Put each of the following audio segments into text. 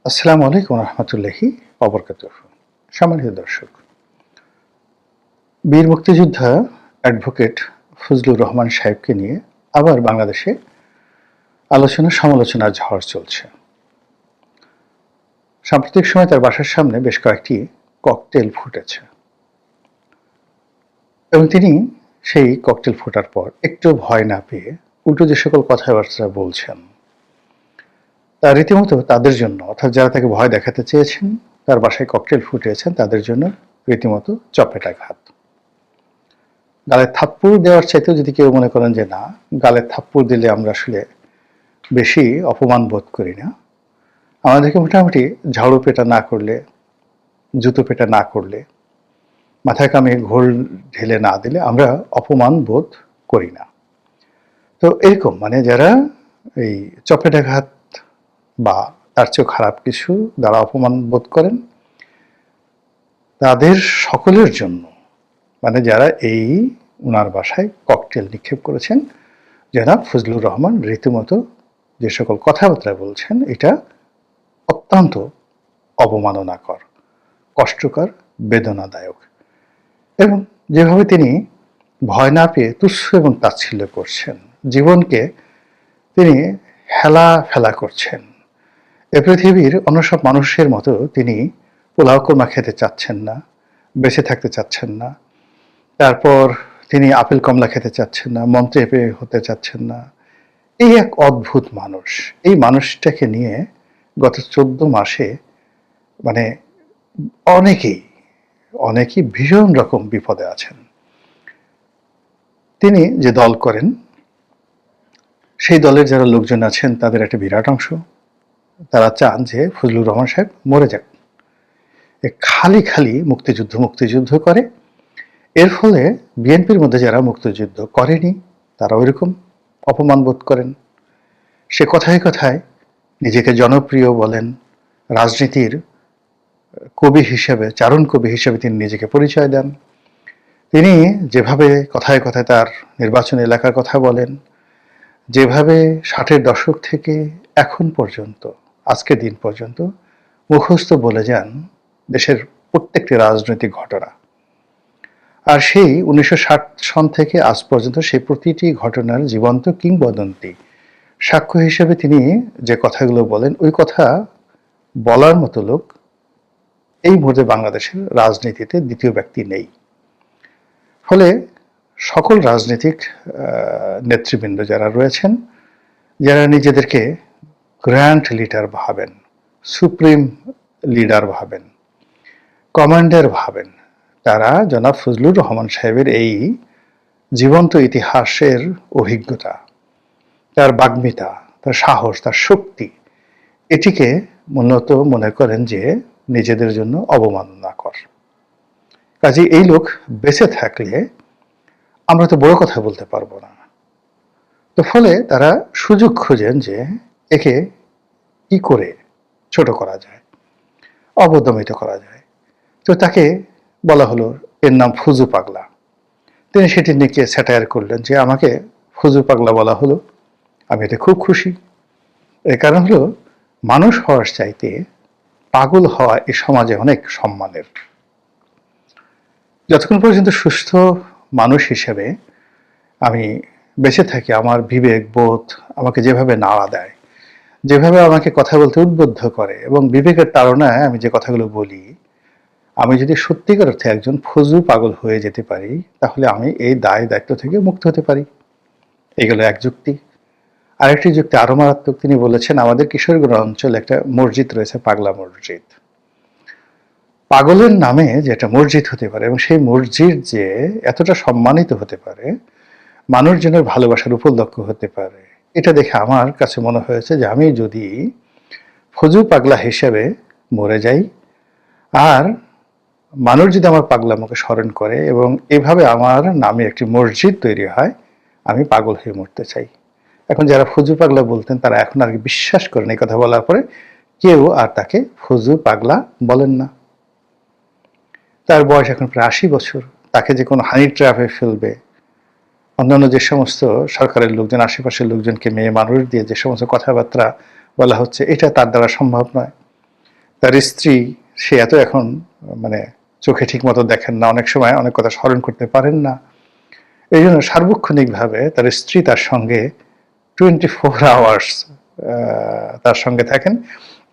আসসালামু আলাইকুম রহমতুল্লাহি ওবরকাতুহু। সম্মানিত দর্শক, বীর মুক্তিযোদ্ধা অ্যাডভোকেট ফজলুর রহমান সাহেবকে নিয়ে আবার বাংলাদেশে আলোচনা সমালোচনার ঝড় চলছে। সাম্প্রতিক সময় তার বাসার সামনে বেশ কয়েকটি ককটেল ফুটেছে এবং তিনি সেই ককটেল ফোটার পর একটু ভয় না পেয়ে উল্টো যে সকল কথাবার্তা বলছেন তা রীতিমতো তাদের জন্য, অর্থাৎ যারা তাকে ভয় দেখাতে চেয়েছেন, তার বাসায় ককটেল ফুটিয়েছেন, তাদের জন্য রীতিমতো চপেটাঘাত। গালে থাপ্পড় দেওয়ার চাইতেও যদি কেউ মনে করেন যে না, গালে থাপ্পড় দিলে আমরা আসলে বেশি অপমান বোধ করি না, আমাদেরকে মোটামুটি ঝাড়ু পেটা না করলে, জুতো পেটা না করলে, মাথায় কামে ঘোল ঢেলে না দিলে আমরা অপমান বোধ করি না। তো এরকম যারা এই চপেটাঘাত বা তার চেয়েও খারাপ কিছু দ্বারা অপমান বোধ করেন, তাদের সকলের জন্য যারা এই উনার বাসায় ককটেল নিক্ষেপ করেছেন, জনাব ফজলুর রহমান রীতিমতো যে সকল কথাবার্তা বলছেন, এটা অত্যন্ত অবমাননাকর, কষ্টকর, বেদনাদায়ক। এবং যেভাবে তিনি ভয় না পেয়ে তুচ্ছ এবং তাচ্ছিল্য করছেন, জীবনকে তিনি হেলা ফেলা করছেন। এ পৃথিবীর অন্য সব মানুষের মতো তিনি পোলাও কোরমা খেতে চাচ্ছেন না, বেঁচে থাকতে চাচ্ছেন না, তারপর তিনি আপেল কমলা খেতে চাচ্ছেন না, মন্ত্রী হতে চাচ্ছেন না। এই এক অদ্ভুত মানুষ। এই মানুষটাকে নিয়ে গত 14 মাসে মানে অনেকেই অনেকেই ভীষণ রকম বিপদে আছেন। তিনি যে দল করেন, সেই দলের যারা লোকজন আছেন, তাদের একটা বিরাট অংশ তারা চান যে ফজলুর রহমান সাহেব মরে যাক। খালি খালি মুক্তিযুদ্ধ মুক্তিযুদ্ধ করে। এর ফলে বিএনপির মধ্যে যারা মুক্তিযুদ্ধ করেনি তারা ওইরকম অপমান বোধ করেন। সে কথায় কথায় নিজেকে জনপ্রিয় বলেন, রাজনীতির কবি হিসেবে, চারণ কবি হিসেবে তিনি নিজেকে পরিচয় দেন। তিনি যেভাবে কথায় কথায় তার নির্বাচনী এলাকার কথা বলেন, যেভাবে 60-এর দশক থেকে এখন পর্যন্ত, আজকের দিন পর্যন্ত মুখস্থ বলে যান দেশের প্রত্যেকটি রাজনৈতিক ঘটনা, আর সেই 1960 সন থেকে আজ পর্যন্ত সেই প্রতিটি ঘটনার জীবন্ত কিংবদন্তি সাক্ষ্য হিসেবে তিনি যে কথাগুলো বলেন, ওই কথা বলার মতো লোক এই মুহূর্তে বাংলাদেশের রাজনীতিতে দ্বিতীয় ব্যক্তি নেই। ফলে সকল রাজনৈতিক নেতৃবৃন্দ যারা রয়েছেন, যারা নিজেদেরকে গ্র্যান্ড লিডার ভাবেন, সুপ্রিম লিডার ভাবেন, কমান্ডার ভাবেন, তারা জনাব ফজলুর রহমান সাহেবের এই জীবন্ত ইতিহাসের অভিজ্ঞতা, তার বাগ্মিতা, তার সাহস, তার শক্তি, এটিকে মূলত মনে করেন যে নিজেদের জন্য অবমাননাকর। কাজে এই লোক বেঁচে থাকলে আমরা তো বড় কথা বলতে পারবো না। তো ফলে তারা সুযোগ খোঁজেন যে একে কি করে ছোট করা যায়, অবদমিত করা যায়। তো তাকে বলা হলো, এর নাম ফুজু পাগলা। তিনি সেটি নিয়ে স্যাটায়ার করলেন যে আমাকে ফুজু পাগলা বলা হলো, আমি এতে খুব খুশি। এর কারণ হলো, মানুষ হওয়ার চাইতে পাগল হওয়া এই সমাজে অনেক সম্মানের। যতক্ষণ পর্যন্ত সুস্থ মানুষ হিসেবে আমি বেঁচে থাকি, আমার বিবেক বোধ আমাকে যেভাবে নাড়া দেয়, যেভাবে আমাকে কথা বলতে উদ্বুদ্ধ করে, এবং বিবেকের তাড়নায় আমি যে কথাগুলো বলি, আমি যদি সত্যিকার অর্থে একজন ফজু পাগল হয়ে যেতে পারি, তাহলে আমি এই দায় দায়িত্ব থেকে মুক্ত হতে পারি। এগুলো এক যুক্তি। আরেকটি যুক্তি আরো মারাত্মক। তিনি বলেছেন, আমাদের কিশোরগঞ্জ অঞ্চলে একটা মসজিদ রয়েছে, পাগলা মসজিদ। পাগলের নামে যে একটা মসজিদ হতে পারে, এবং সেই মসজিদ যে এতটা সম্মানিত হতে পারে, মানুষজনের ভালোবাসার উপলক্ষ হতে পারে, এটা দেখে আমার কাছে মনে হয়েছে যে আমি যদি ফজু পাগলা হিসেবে মরে যাই, আর মানুষ যদি আমার পাগলামোকে স্মরণ করে এবং এভাবে আমার নামে একটি মসজিদ তৈরি হয়, আমি পাগল হয়ে মরতে চাই। এখন যারা ফজু পাগলা বলতেন, তারা এখন আর বিশ্বাস করেন এই কথা বলার পরে কেউ আর তাকে ফজু পাগলা বলেন না। তার বয়স এখন প্রায় 80 বছর। তাকে যে কোনো হানি ট্র্যাপে ফেলবে, অন্যান্য যে সমস্ত সরকারের লোকজন, আশেপাশের লোকজনকে মেয়ে মানুষ দিয়ে যে সমস্ত কথাবার্তা বলা হচ্ছে, এটা তার দ্বারা সম্ভব নয়। তার স্ত্রী, সে এত এখন মানে চোখে ঠিক মতো দেখেন না, অনেক সময় অনেক কথা স্মরণ করতে পারেন না। এই জন্য সার্বক্ষণিকভাবে তার স্ত্রী তার সঙ্গে 24 আওয়ার্স তার সঙ্গে থাকেন।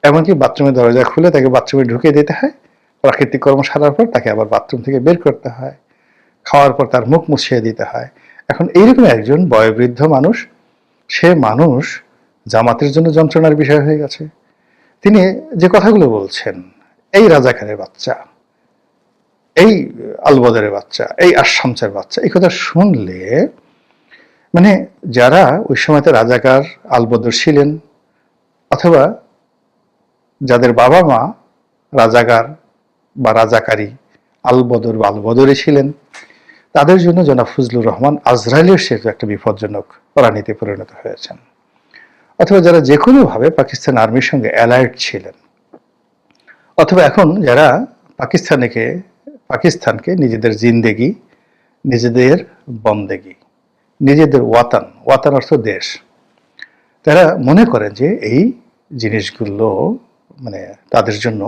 এমনকি বাথরুমের দরজা খুলে তাকে বাথরুমে ঢুকিয়ে দিতে হয়, প্রাকৃতিক কর্ম সারার পর তাকে আবার বাথরুম থেকে বের করতে হয়, খাওয়ার পর তার মুখ মুছিয়ে দিতে হয়। এখন এইরকম একজন বয়োবৃদ্ধ মানুষ, সে মানুষ জামাতের জন্য যন্ত্রণার বিষয় হয়ে গেছে। তিনি যে কথাগুলো বলছেন, এই রাজাকারের বাচ্চা, এই আলবদরের বাচ্চা, এই আশামসের বাচ্চা, এই কথা শুনলে মানে যারা ওই সময়তে রাজাকার আলবদর ছিলেন, অথবা যাদের বাবা মা রাজাকার বা রাজাকারী আলবদর বা আলবদরে ছিলেন, তাদের জন্য জনাব ফজলুর রহমান আজরাইলের সেতু একটা বিপজ্জনক প্রাণীতে পরিণত হয়েছেন। অথবা যারা যে কোনোভাবে পাকিস্তান আর্মির সঙ্গে অ্যালার্ট ছিলেন, অথবা এখন যারা পাকিস্তানকে নিজেদের জিন্দেগি, নিজেদের বন্দেগি, নিজেদের ওয়াতান, ওয়াতান অর্থ দেশ, তারা মনে করেন যে এই জিনিসগুলো মানে তাদের জন্য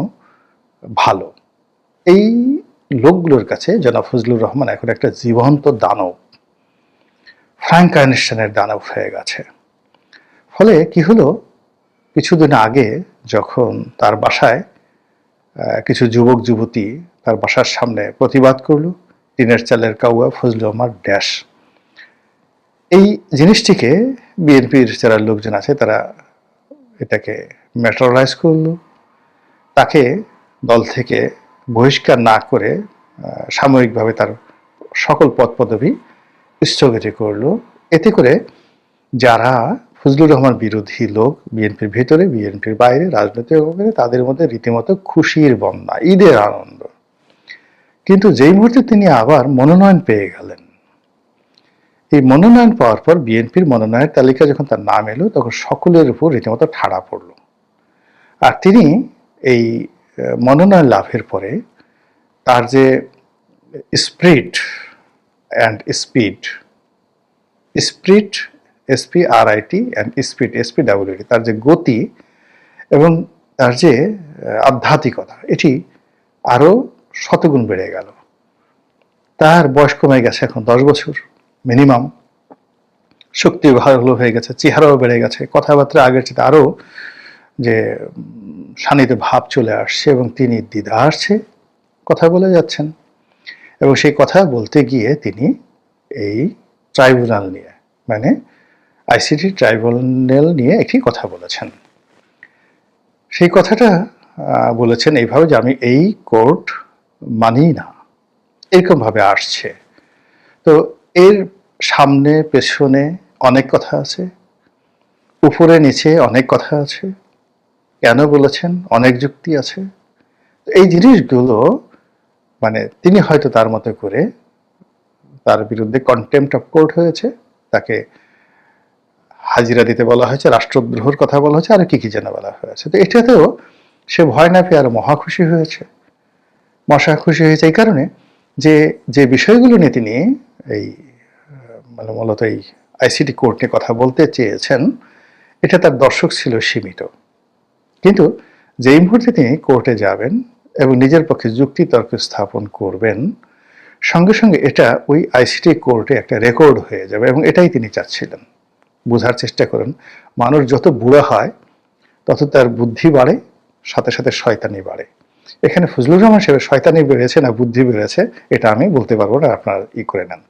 ভালো। এই লোকগুলোর কাছে জনাব ফজলুর রহমান এখন একটা জীবন্ত দানব, ফ্রাঙ্কাইনস্টাইনের দানব হয়ে গেছে। ফলে কি হলো, কিছুদিন আগে যখন তার বাসায় কিছু যুবক যুবতী তার বাসার সামনে প্রতিবাদ করলো, টিনের চালের কাউয়া ফজলু আমার ড্যাশ, এই জিনিসটিকে বিএনপির যারা লোকজন আছে তারা এটাকে ম্যাটারাইজ করলো, তাকে দল থেকে বহিষ্কার না করে সাময়িকভাবে তার সকল পদ পদবি স্থগিত করলো। এতে করে যারা ফজলুর রহমান বিরোধী লোক বিএনপির ভেতরে, বিএনপির বাইরে, রাজনৈতিক অঙ্গনে, তাদের মধ্যে রীতিমতো খুশির বন্যা, ঈদের আনন্দ। কিন্তু যেই মুহূর্তে তিনি আবার মনোনয়ন পেয়ে গেলেন, এই মনোনয়ন পাওয়ার পর বিএনপির মনোনয়নের তালিকা যখন তার নাম এলো, তখন সকলের উপর রীতিমতো ঠাড়া পড়ল। আর তিনি এই মনোনয়ন লাভের পরে তার যে sprit and speed, sprit SPRIT and speed SPWD, তার যে গতি এবং তার যে আধ্যাত্মিকতা, এটি আরো শতগুণ বেড়ে গেল। তার বয়স কমে গেছে এখন 10 বছর মিনিমাম, শক্তি ভালো হয়ে গেছে, চেহারাও বেড়ে গেছে, কথাবার্তা আগের চেয়ে আরো যে শানিত ভাব চলে আসছে, এবং তিনি দ্বিধা আসছে কথা বলে যাচ্ছেন। এবং সেই কথা বলতে গিয়ে তিনি এই ট্রাইব্যুনাল নিয়ে, মানে ICT ট্রাইব্যুনাল নিয়ে একটি কথা বলেছেন। সেই কথাটা বলেছেন এইভাবে যে আমি এই কোর্ট মানি না, এরকম ভাবে আসছে। তো এর সামনে পেছনে অনেক কথা আছে, উপরে নিচে অনেক কথা আছে, কেন বলেছেন অনেক যুক্তি আছে। এই জিনিসগুলো মানে তিনি হয়তো তার মতো করে, তার বিরুদ্ধে কন্টেম্পট অফ কোর্ট হয়েছে, তাকে হাজিরা দিতে বলা হয়েছে, রাষ্ট্রদ্রোহের কথা বলা হয়েছে, আর কি কি যেন বলা হয়েছে। তো এটাতেও সে ভয় না পেয়ে আরো মহা খুশি হয়েছে। এই কারণে যে যে বিষয়গুলো নিয়ে তিনি এই মানে মূলত এই ICT কোর্ট নিয়ে কথা বলতে চেয়েছেন, এটা তার দর্শক ছিল সীমিত। কিন্তু যেই মুহূর্তে তিনি কোর্টে যাবেন এবং নিজের পক্ষে যুক্তি তর্ক স্থাপন করবেন, সঙ্গে সঙ্গে এটা ওই ICT কোর্টে একটা রেকর্ড হয়ে যাবে, এবং এটাই তিনি চাচ্ছিলেন। বোঝার চেষ্টা করুন, মানুষ যত বুড়া হয় তত তার বুদ্ধি বাড়ে, সাথে সাথে শয়তানি বাড়ে। এখানে ফজলুর রহমান সাহেবের শয়তানি বেড়েছে না বুদ্ধি বেড়েছে, এটা আমি বলতে পারবো না, আপনার করে নেন।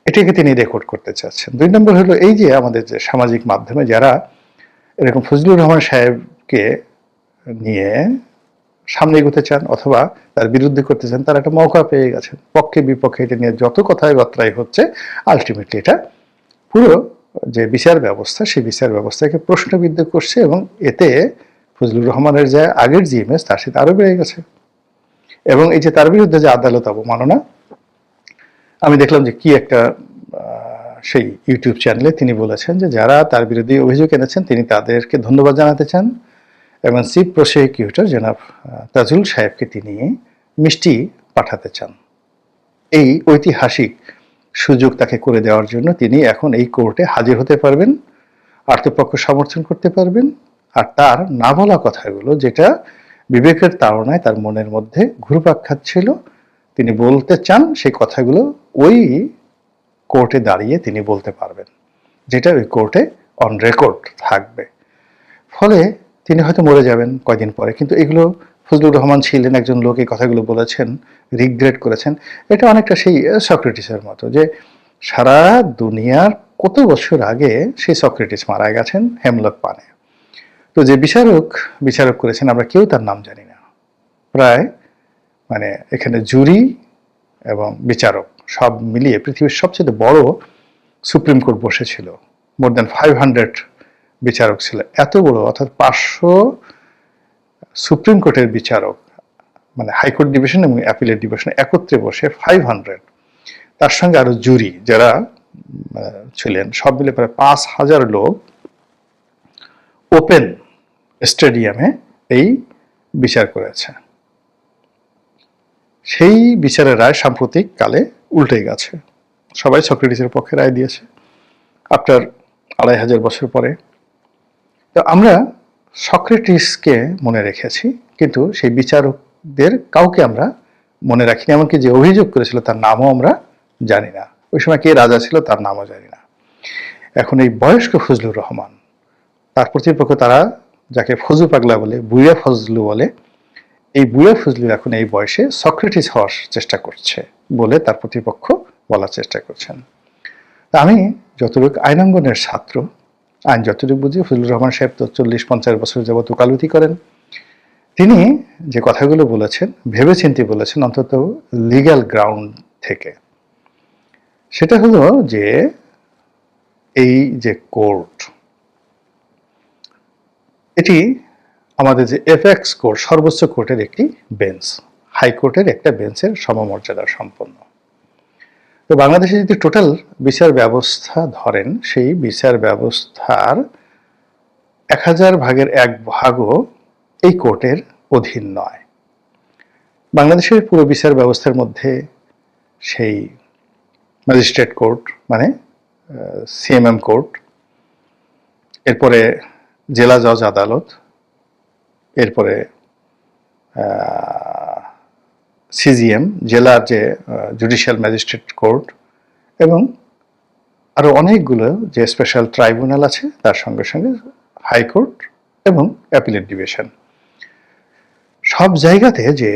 এটাকে তিনি রেকর্ড করতে চাচ্ছেন। 2 নম্বর হলো এই যে আমাদের যে সামাজিক মাধ্যমে যারা এরকম ফজলুর রহমান সাহেবকে নিয়ে সামনে এগোতে চান অথবা তার বিরুদ্ধে করতে চান, তারা একটা মৌকা পেয়ে গেছেন। পক্ষে বিপক্ষে এটা নিয়ে যত কথাবার্তাই হচ্ছে, আলটিমেটলি এটা পুরো যে বিচার ব্যবস্থা, সেই বিচার ব্যবস্থাকে প্রশ্নবিদ্ধ করছে, এবং এতে ফজলুর রহমানের যে আগের যে ইমেজ, তার সাথে আরো বেড়ে গেছে। এবং এই যে তার বিরুদ্ধে যে আদালত অবমাননা, আমি দেখলাম যে কি একটা সেই ইউটিউব চ্যানেলে তিনি বলেছেন যে যারা তার বিরুদ্ধে অভিযোগ এনেছেন তিনি তাদেরকে ধন্যবাদ জানাতে চান, এবং চিফ প্রসিকিউটর জনাব তাজুল সাহেবকে তিনি মিষ্টি পাঠাতে চান। এই ঐতিহাসিক সুযোগ তাকে করে দেওয়ার জন্য তিনি এখন এই কোর্টে হাজির হতে পারবেন, আত্মপক্ষ সমর্থন করতে পারবেন, আর তার না বলা কথাগুলো, যেটা বিবেকের তাড়নায় তার মনের মধ্যে ঘুরপাক খাচ্ছিল, তিনি বলতে চান সেই কথাগুলো ওই কোর্টে দাঁড়িয়ে তিনি বলতে পারবেন, যেটা ওই কোর্টে অন রেকর্ড থাকবে। ফলে তিনি হয়তো মরে যাবেন কয়দিন পরে, কিন্তু এগুলো ফজলুর রহমান ছিলেন একজন লোক, এই কথাগুলো বলেছেন, রিগ্রেট করেছেন। এটা অনেকটা সেই সক্রেটিসের মতো, যে সারা দুনিয়ার কত বছর আগে সেই সক্রেটিস মারা গেছেন হেমলক পানে। তো যে বিচারক করেছেন আমরা কেউ তার নাম জানি না। প্রায় মানে এখানে জুরি এবং বিচারক সব মিলিয়ে পৃথিবীর সবচেয়ে বড় সুপ্রিম কোর্ট বসেছিল। মোর দ্যান 500 বিচারক ছিল, এত বড়, অর্থাৎ 500 সুপ্রিম কোর্টের বিচারক, মানে হাইকোর্ট ডিভিশন এবং অ্যাপিলেট ডিভিশন একত্রে বসে 500, তার সঙ্গে আরো জুরি যারা ছিলেন, সব মিলে প্রায় 5000 লোক ওপেন স্টেডিয়ামে এই বিচার করেছে। সেই বিচারের রায় সাম্প্রতিক কালে উল্টে গেছে, সবাই সক্রেটিসের পক্ষে রায় দিয়েছে আফটার 2500 বছর পরে। তো আমরা সক্রেটিসকে মনে রেখেছি, কিন্তু সেই বিচারকদের কাউকে আমরা মনে রাখিনি, এমনকি যে অভিযোগ করেছিল তার নামও আমরা জানি না, ওই সময় কে রাজা ছিল তার নামও জানি না। এখন এই বয়স্ক ফজলুর রহমান, তার প্রতিপক্ষ তারা যাকে ফজু পাগলা বলে, বুয়া ফজলু বলে, এই বুয়া ফজলু এখন এই বয়সে সক্রেটিস হওয়ার চেষ্টা করছে বলে তার প্রতিপক্ষ বলার চেষ্টা করছেন। আমি যতটুকু আইনাঙ্গনের ছাত্র, আইন যতটুকু বুঝি, ফজলুর রহমান সাহেব তো 40-50 বছর যাবত ওকালতি করেন। তিনি যে কথাগুলো বলেছেন ভেবেচিন্তে বলেছেন, অন্তত লিগ্যাল গ্রাউন্ড থেকে। সেটা হলো যে এই যে কোর্ট, এটি আমাদের যে এপেক্স কোর্ট, সর্বোচ্চ কোর্টের একটি বেঞ্চ, হাইকোর্টের একটা বেঞ্চের সমমর্যাদা সম্পন্ন। তো বাংলাদেশে যদি টোটাল বিচার ব্যবস্থা ধরেন, সেই বিচার ব্যবস্থার 1000 ভাগের 1 ভাগও এই কোর্টের অধীন নয়। বাংলাদেশের পুরো বিচার ব্যবস্থার মধ্যে সেই ম্যাজিস্ট্রেট কোর্ট মানে সিএমএম কোর্ট, এরপরে জেলা জজ আদালত, এরপরে সিজিএম জেলার যে জুডিশিয়াল ম্যাজিস্ট্রেট কোর্ট, এবং আরো অনেকগুলো যে স্পেশাল ট্রাইব্যুনাল আছে, তার সঙ্গে সঙ্গে হাইকোর্ট এবং অ্যাপিলেট ডিভিশন। সব জায়গাতে যে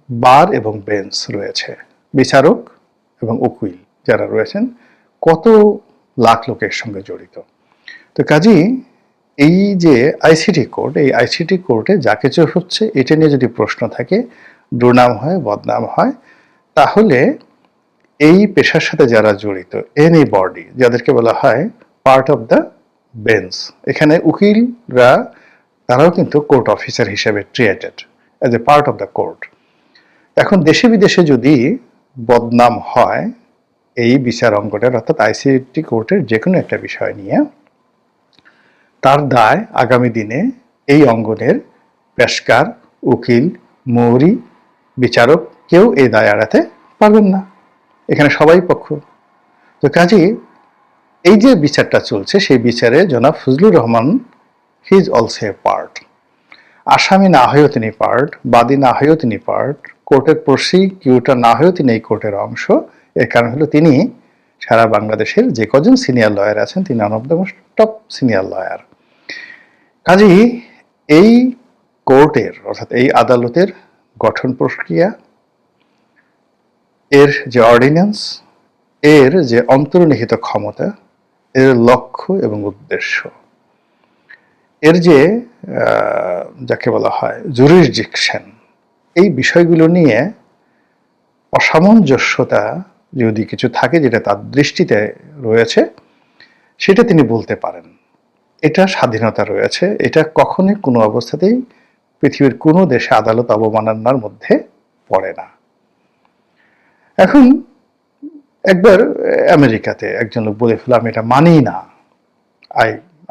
বার এবং বেঞ্চ রয়েছে, বিচারক এবং উকিল যারা রয়েছেন, কত লাখ লোকের সঙ্গে জড়িত। তো কাজেই এই যে আইসিটি কোর্ট, এই আইসিটি কোর্টে যা কিছু হচ্ছে এটা নিয়ে যদি প্রশ্ন থাকে, দুর্নাম হয়, বদনাম হয়, তাহলে এই পেশার সাথে যারা জড়িত, এনি বডি, যাদেরকে বলা হয় পার্ট অফ দ্য বেঞ্চ, এখানে উকিলরা তারাও কিন্তু কোর্ট অফিসার হিসেবে treated as a part of the court. এখন দেশে বিদেশে যদি বদনাম হয় এই বিচার অঙ্গনের, অর্থাৎ আইসিটি কোর্টের যে কোনো একটা বিষয় নিয়ে, তার দায় আগামী দিনে এই অঙ্গনের পেশকার, উকিল, মৌরি, বিচারক কেউ এই দায় এড়াতে পারবেন না, এখানে সবাই পক্ষ। তো কাজেই এই যে বিচারটা চলছে, সেই বিচারে জনাব Fazlur Rahman he is also a part. আসামি না হয়েও তিনি পার্ট, বাদী না হয়েও তিনি পার্ট, কোর্টের প্রসিকিউটর না হয়েও তিনি এই কোর্টের অংশ। এর কারণ হলো তিনি সারা বাংলাদেশের যে কজন সিনিয়র লয়ার আছেন, তিনি one of the most top senior lawyer. কাজেই এই কোর্টের, অর্থাৎ এই আদালতের গঠন প্রক্রিয়া, এর যে অর্ডিন্যান্স, এর যে অন্তর্নিহিত ক্ষমতা, এর লক্ষ্য এবং উদ্দেশ্য, এর যে যাকে বলা হয় জুরিসডিকশন, এই বিষয়গুলো নিয়ে অসামঞ্জস্যতা যদি কিছু থাকে যেটা তার দৃষ্টিতে রয়েছে, সেটা তিনি বলতে পারেন। এটা স্বাধীনতা রয়েছে, এটা কখনোই কোনো অবস্থাতেই পৃথিবীর কোনো দেশে আদালত অবমাননার মধ্যে পড়ে না। এখন একবার আমেরিকাতে একজন লোক বলে ফেলল, আমি এটা মানি না,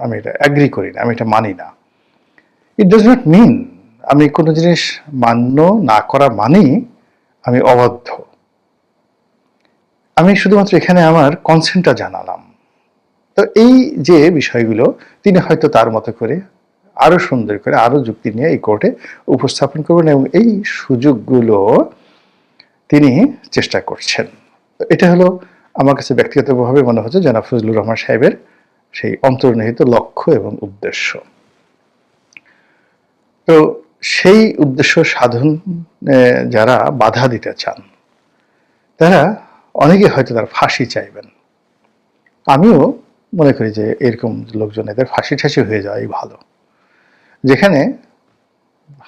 আমি এটা অ্যাগ্রি করি না, আমি এটা মানি না। ইট ডাজ নট মিন আমি কোনো জিনিস মান্য না করা মানেই আমি অবাধ্য। আমি শুধুমাত্র এখানে আমার কনসেন্টটা জানালাম। তো এই যে বিষয়গুলো তিনি হয়তো তার মতো করে আরো সুন্দর করে আরো যুক্তি নিয়ে এই কোর্টে উপস্থাপন করবেন এবং এই সুযোগগুলো তিনি চেষ্টা করছেন। এটা হলো আমার কাছে ব্যক্তিগতভাবে মনে হচ্ছে জনাব ফজলুর রহমান সাহেবের সেই অন্তর্নিহিত লক্ষ্য এবং উদ্দেশ্য। তো সেই উদ্দেশ্য সাধনে যারা বাধা দিতে চান তারা অনেকে হয়তো তার ফাঁসি চাইবেন। আমিও মনে করি যে এরকম লোকজন এদের ফাঁসি ঠাসি হয়ে যাওয়াই ভালো, যেখানে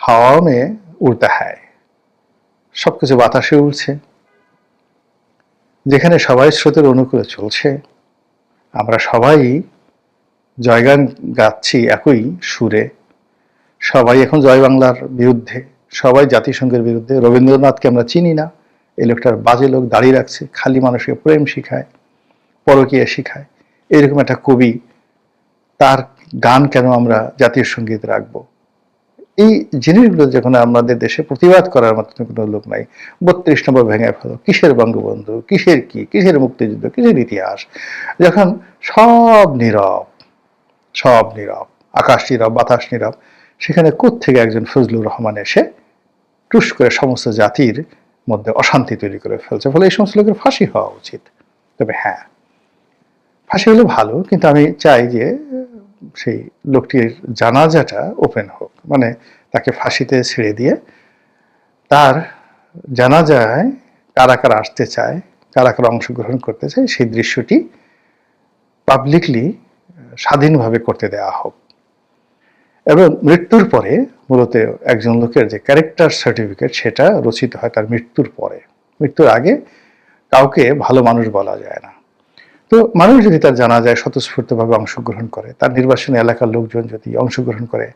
হাওয়া মে উড়তা হ্যায়, সবকিছু বাতাসে উড়ছে, যেখানে সবাই স্রোতের অনুকূলে চলছে, আমরা সবাই জয়গান গাচ্ছি একই সুরে, সবাই এখন জয় বাংলার বিরুদ্ধে, সবাই জাতিসংঘের বিরুদ্ধে। রবীন্দ্রনাথকে আমরা চিনি না, এই লোকটার বাজে লোক দাঁড়িয়ে রাখছে, খালি মানুষকে প্রেম শিখায়, পরকীয়া শিখায়, এরকম একটা কবি, তার গান কেন আমরা জাতীয় সঙ্গীত রাখবো? এই জিনিসগুলো যখন আমাদের দেশে প্রতিবাদ করার মতো কোনো লোক নাই, 32 নম্বর ভেঙে ফেলো, কিসের বঙ্গবন্ধু, কিসের কি, কিসের মুক্তিযুদ্ধ, কিসের ইতিহাস, যখন সব নীরব, সব নীরব, আকাশ নীরব, বাতাস নীরব, সেখানে কোত্থেকে একজন ফজলুর রহমান এসে টুস করে সমস্ত জাতির মধ্যে অশান্তি তৈরি করে ফেলছে। ফলে এই সমস্ত লোকের ফাঁসি হওয়া উচিত। তবে হ্যাঁ, ফাঁসি হলে ভালো, কিন্তু আমি চাই যে সেই লোকটির জানাজাটা ওপেন হোক, মানে তাকে ফাঁসিতে ছেড়ে দিয়ে তার জানাজায় কারা কারা আসতে চায়, কারা কারা অংশগ্রহণ করতে চায়, সেই দৃশ্যটি পাবলিকলি স্বাধীনভাবে করতে দেওয়া হোক। এবং মৃত্যুর পরে মূলত একজন লোকের যে ক্যারেক্টার সার্টিফিকেট সেটা রচিত হয় তার মৃত্যুর পরে। মৃত্যুর আগে কাউকে ভালো মানুষ বলা যায় না। তো মানুষ যদি তার জানাজায় স্বতঃস্ফূর্তভাবে অংশগ্রহণ করে, তার নির্বাচনী এলাকার লোকজন যদি অংশগ্রহণ করে,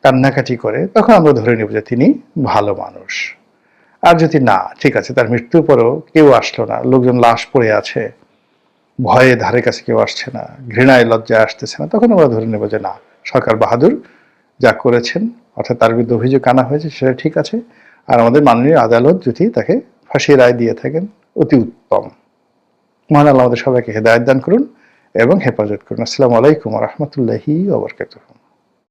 কান্নাকাটি করে, তখন আমরা ধরে নেব যে তিনি ভালো মানুষ। আর যদি না, ঠিক আছে, তার মৃত্যুর পরেও কেউ আসলো না, লোকজন লাশ পড়ে আছে, ভয়ে ধারে কাছে কেউ আসছে না, ঘৃণায় লজ্জায় আসতেছে না, তখন আমরা ধরে নেব যে না, সরকার বাহাদুর যা করেছেন, অর্থাৎ তার বিরুদ্ধে অভিযোগ আনা হয়েছে সেটা ঠিক আছে। আর আমাদের মাননীয় আদালত যদি তাকে ফাঁসির রায় দিয়ে থাকেন, অতি উত্তম। মহান আল্লাহ আমাদের সবাইকে হেদায়েত দান করুন এবং হেফাজত করুন। আসসালামু আলাইকুম ওয়া রাহমাতুল্লাহি ওয়া বারাকাতুহু।